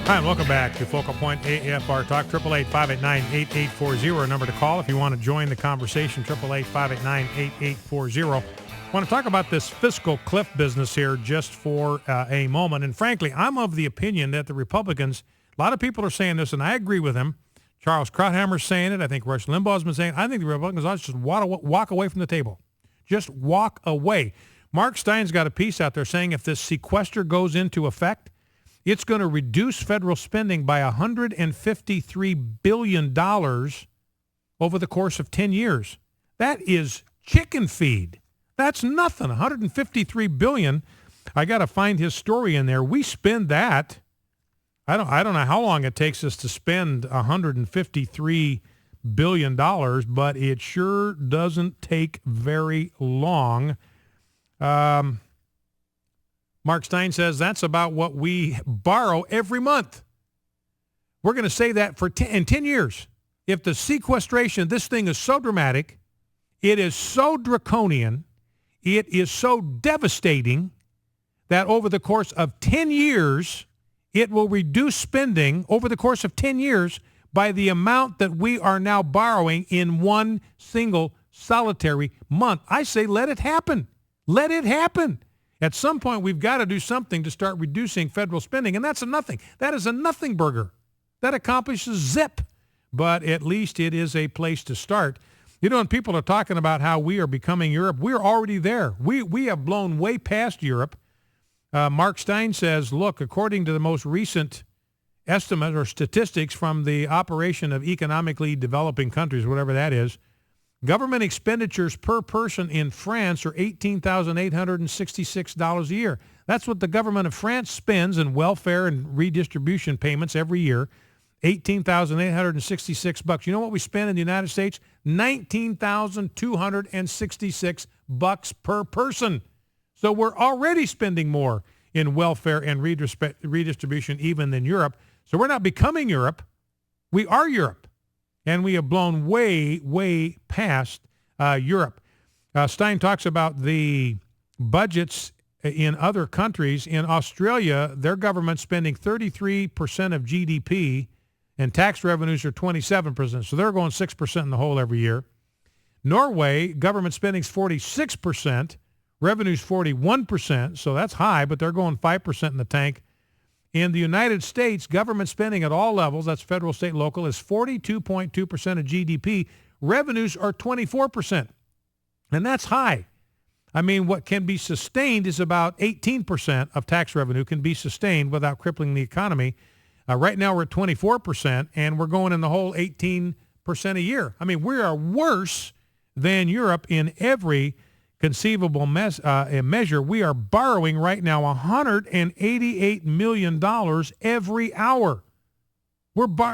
Hi, and welcome back to Focal Point AFR Talk. 888-589-8840, a number to call if you want to join the conversation. 888-589-8840. I want to talk about this fiscal cliff business here just for a moment. And frankly, I'm of the opinion that the Republicans, a lot of people are saying this, and I agree with them. Charles Krauthammer's saying it. I think Rush Limbaugh's been saying it. I think the Republicans ought to just walk away from the table. Just walk away. Mark Stein's got a piece out there saying if this sequester goes into effect, it's going to reduce federal spending by $153 billion over the course of 10 years. That is chicken feed. That's nothing. $153 billion. I got to find his story in there. We spend that. I don't know how long it takes us to spend $153 billion, but it sure doesn't take very long. Mark Stein says that's about what we borrow every month. We're going to say that for in 10 years. If the sequestration, this thing is so dramatic, it is so draconian, it is so devastating that over the course of 10 years, it will reduce spending over the course of 10 years by the amount that we are now borrowing in one single solitary month. I say let it happen. Let it happen. At some point, we've got to do something to start reducing federal spending, and that's a nothing. That is a nothing burger. That accomplishes zip, but at least it is a place to start. You know, when people are talking about how we are becoming Europe, we're already there. We have blown way past Europe. Mark Stein says, look, according to the most recent estimate or statistics from the Operation of Economically Developing Countries, whatever that is, government expenditures per person in France are $18,866 a year. That's what the government of France spends in welfare and redistribution payments every year, $18,866. You know what we spend in the United States? $19,266 per person. So we're already spending more in welfare and redistribution even than Europe. So we're not becoming Europe. We are Europe. And we have blown way, way past Europe. Stein talks about the budgets in other countries. In Australia, their government's spending 33% of GDP, and tax revenues are 27%. So they're going 6% in the hole every year. Norway, government spending is 46%, revenues 41%. So that's high, but they're going 5% in the tank. In the United States, government spending at all levels, that's federal, state, local, is 42.2% of GDP. Revenues are 24%, and that's high. I mean, what can be sustained is about 18% of tax revenue can be sustained without crippling the economy. Right now, we're at 24%, and we're going in the whole 18% a year. I mean, we are worse than Europe in every conceivable measure. We are borrowing right now $188 million every hour.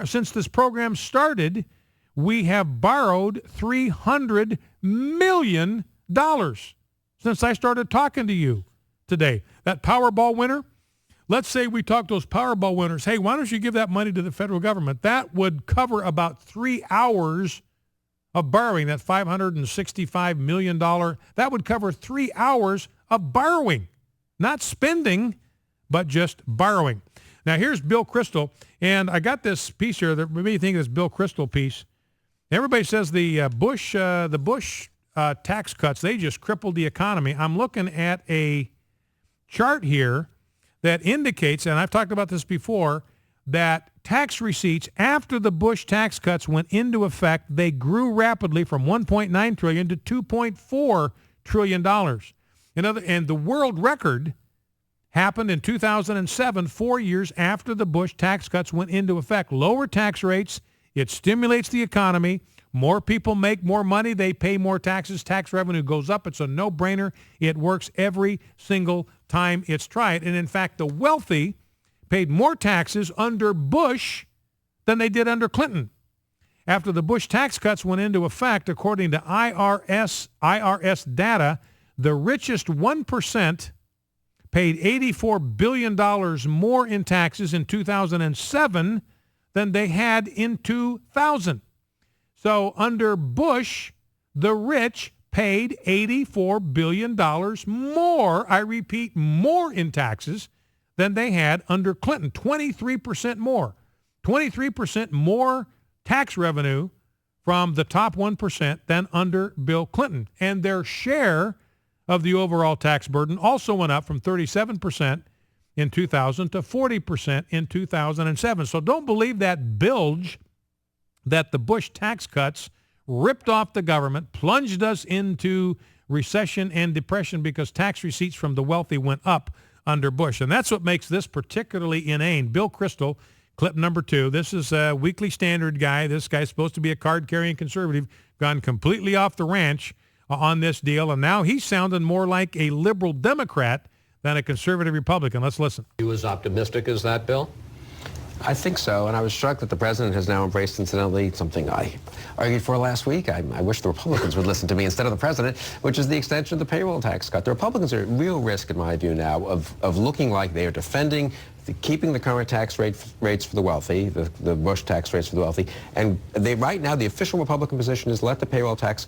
Since this program started, we have borrowed $300 million since I started talking to you today. That Powerball winner, let's say we talk to those Powerball winners, hey, why don't you give that money to the federal government? That would cover about 3 hours of borrowing, that $565 million. That would cover 3 hours of borrowing, not spending, but just borrowing. Now, here's Bill Kristol, and I got this piece here that made me think of this Bill Kristol piece. Everybody says the Bush tax cuts, they just crippled the economy. I'm looking at a chart here that indicates, and I've talked about this before, that tax receipts after the Bush tax cuts went into effect, they grew rapidly from $1.9 trillion to $2.4 trillion. And the world record happened in 2007, 4 years after the Bush tax cuts went into effect. Lower tax rates, it stimulates the economy. More people make more money. They pay more taxes. Tax revenue goes up. It's a no-brainer. It works every single time it's tried. And in fact, the wealthy paid more taxes under Bush than they did under Clinton. After the Bush tax cuts went into effect, according to IRS data, the richest 1% paid $84 billion more in taxes in 2007 than they had in 2000. So under Bush, the rich paid $84 billion more, I repeat, more in taxes than they had under Clinton. 23% more. 23% more tax revenue from the top 1% than under Bill Clinton. And their share of the overall tax burden also went up from 37% in 2000 to 40% in 2007. So don't believe that bilge that the Bush tax cuts ripped off the government, plunged us into recession and depression because tax receipts from the wealthy went up under Bush. And that's what makes this particularly inane. Bill Kristol, clip number 2. This is a Weekly Standard guy. This guy's supposed to be a card-carrying conservative, gone completely off the ranch on this deal. And now he's sounding more like a liberal Democrat than a conservative Republican. Let's listen. Are you as optimistic as that, Bill? I think so, and I was struck that the president has now embraced, incidentally, something I argued for last week. I wish the Republicans would listen to me instead of the president, which is the extension of the payroll tax cut. The Republicans are at real risk, in my view now, of looking like they are defending keeping the current tax rates for the wealthy, the Bush tax rates for the wealthy, and right now the official Republican position is let the payroll tax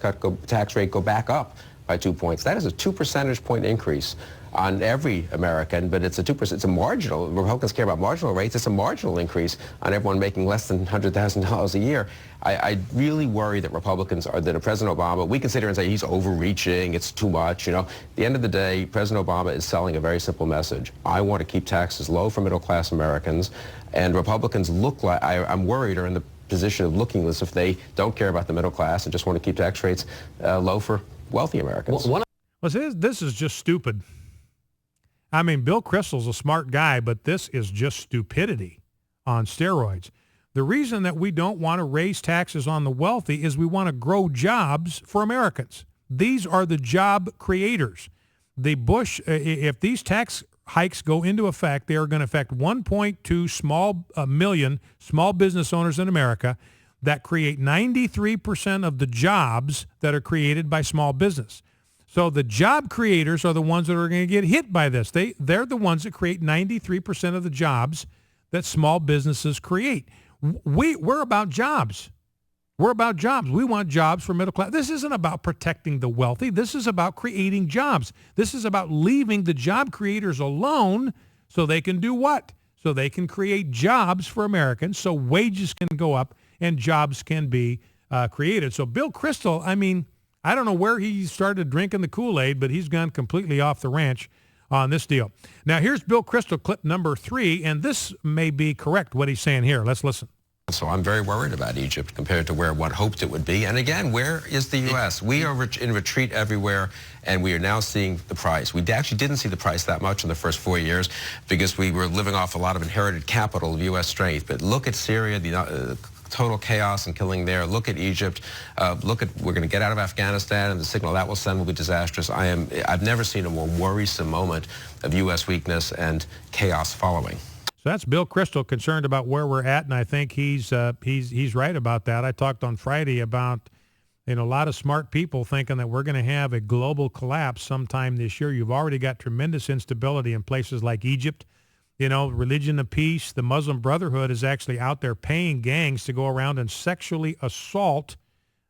rate go back up by 2 points. That is a 2 percentage point increase on every American, but it's a 2%. It's a marginal. Republicans care about marginal rates. It's a marginal increase on everyone making less than $100,000 a year. I really worry that Republicans are that President Obama. We can sit here and say he's overreaching. It's too much. You know, at the end of the day, President Obama is selling a very simple message. I want to keep taxes low for middle-class Americans, and Republicans look like I'm worried are in the position of looking as if they don't care about the middle class and just want to keep tax rates low for wealthy Americans. Well, this is just stupid. I mean, Bill Kristol's a smart guy, but this is just stupidity on steroids. The reason that we don't want to raise taxes on the wealthy is we want to grow jobs for Americans. These are the job creators. The Bush, if these tax hikes go into effect, they are going to affect 1.2 million small business owners in America that create 93% of the jobs that are created by small business. So the job creators are the ones that are going to get hit by this. They're the ones that create 93% of the jobs that small businesses create. We're about jobs. We're about jobs. We want jobs for middle class. This isn't about protecting the wealthy. This is about creating jobs. This is about leaving the job creators alone so they can do what? So they can create jobs for Americans so wages can go up and jobs can be created. So Bill Kristol, I mean, I don't know where he started drinking the Kool-Aid, but he's gone completely off the ranch on this deal. Now, here's Bill Kristol, clip number 3, and this may be correct, what he's saying here. Let's listen. So I'm very worried about Egypt compared to where one hoped it would be. And again, where is the U.S.? We are in retreat everywhere, and we are now seeing the price. We actually didn't see the price that much in the first 4 years because we were living off a lot of inherited capital of U.S. strength. But look at Syria, the total chaos and killing there. Look at Egypt. We're going to get out of Afghanistan, and the signal that will send will be disastrous. I've never seen a more worrisome moment of U.S. weakness and chaos following. So that's Bill Kristol concerned about where we're at, and I think he's right about that. I talked on Friday about a lot of smart people thinking that we're going to have a global collapse sometime this year. You've already got tremendous instability in places like Egypt. Religion of Peace, the Muslim Brotherhood is actually out there paying gangs to go around and sexually assault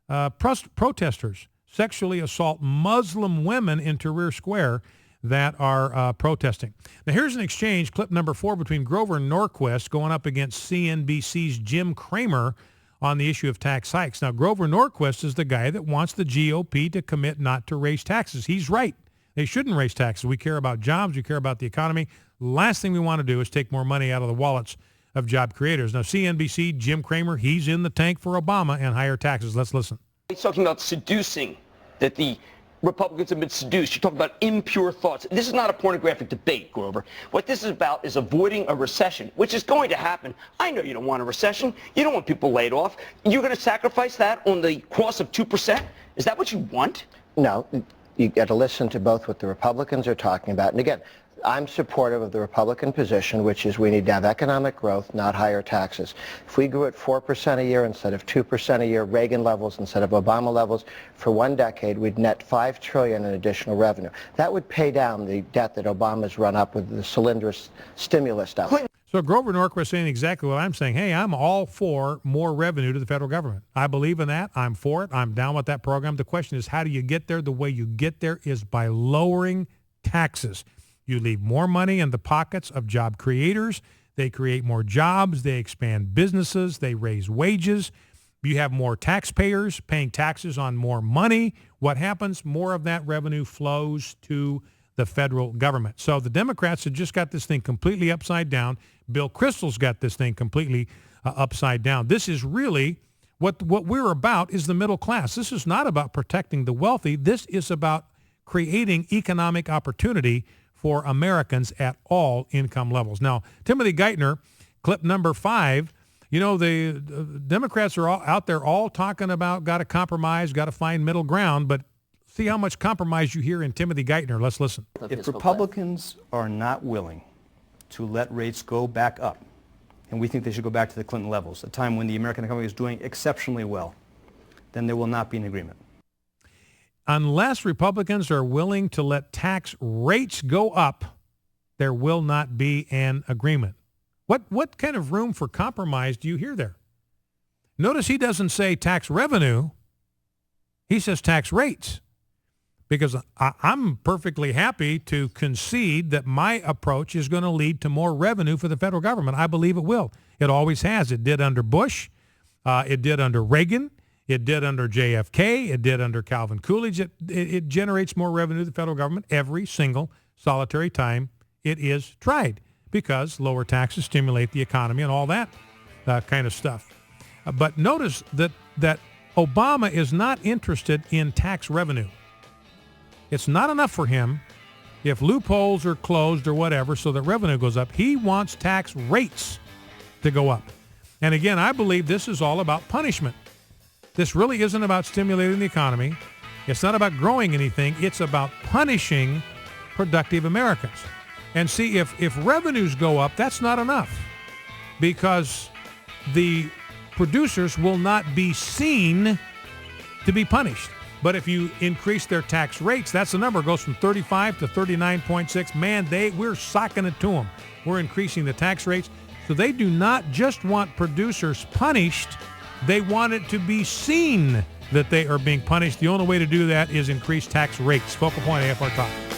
protesters, sexually assault Muslim women in Tahrir Square that are protesting. Now, here's an exchange, clip number 4, between Grover Norquist going up against CNBC's Jim Cramer on the issue of tax hikes. Now, Grover Norquist is the guy that wants the GOP to commit not to raise taxes. He's right. They shouldn't raise taxes. We care about jobs. We care about the economy. Last thing we want to do is take more money out of the wallets of job creators. Now, CNBC, Jim Cramer, he's in the tank for Obama and higher taxes. Let's listen. He's talking about seducing, that the Republicans have been seduced. You talk about impure thoughts. This is not a pornographic debate, Grover. What this is about is avoiding a recession, which is going to happen. I know you don't want a recession. You don't want people laid off. You're going to sacrifice that on the cross of 2%? Is that what you want? No. You got to listen to both what the Republicans are talking about. And again, I'm supportive of the Republican position, which is we need to have economic growth, not higher taxes. If we grew at 4% a year instead of 2% a year, Reagan levels instead of Obama levels, for 1 decade, we'd net $5 trillion in additional revenue. That would pay down the debt that Obama's run up with the cylindrous stimulus stuff. So Grover Norquist saying exactly what I'm saying. Hey, I'm all for more revenue to the federal government. I believe in that. I'm for it. I'm down with that program. The question is, how do you get there? The way you get there is by lowering taxes. You leave more money in the pockets of job creators. They create more jobs. They expand businesses. They raise wages. You have more taxpayers paying taxes on more money. What happens? More of that revenue flows to the federal government. So the Democrats have just got this thing completely upside down. Bill Kristol's got this thing completely upside down. This is really what we're about is the middle class. This is not about protecting the wealthy. This is about creating economic opportunity for Americans at all income levels. Now, Timothy Geithner, clip number 5, you know, the Democrats are all out there all talking about got to compromise, got to find middle ground, but see how much compromise you hear in Timothy Geithner. Let's listen. If Republicans are not willing to let rates go back up, and we think they should go back to the Clinton levels, a time when the American economy is doing exceptionally well, then there will not be an agreement. Unless Republicans are willing to let tax rates go up, there will not be an agreement. What kind of room for compromise do you hear there? Notice he doesn't say tax revenue. He says tax rates. Because I'm perfectly happy to concede that my approach is going to lead to more revenue for the federal government. I believe it will. It always has. It did under Bush. It did under Reagan. It did under JFK. It did under Calvin Coolidge. It generates more revenue to the federal government every single solitary time it is tried because lower taxes stimulate the economy and all that kind of stuff. But notice that Obama is not interested in tax revenue. It's not enough for him if loopholes are closed or whatever so that revenue goes up. He wants tax rates to go up. And again, I believe this is all about punishment. This really isn't about stimulating the economy. It's not about growing anything. It's about punishing productive Americans. And see, if revenues go up, that's not enough because the producers will not be seen to be punished. But if you increase their tax rates, that's the number. It goes from 35 to 39.6. Man, we're socking it to them. We're increasing the tax rates. So they do not just want producers punished. They want it to be seen that they are being punished. The only way to do that is increase tax rates. Focal Point AFR Talk.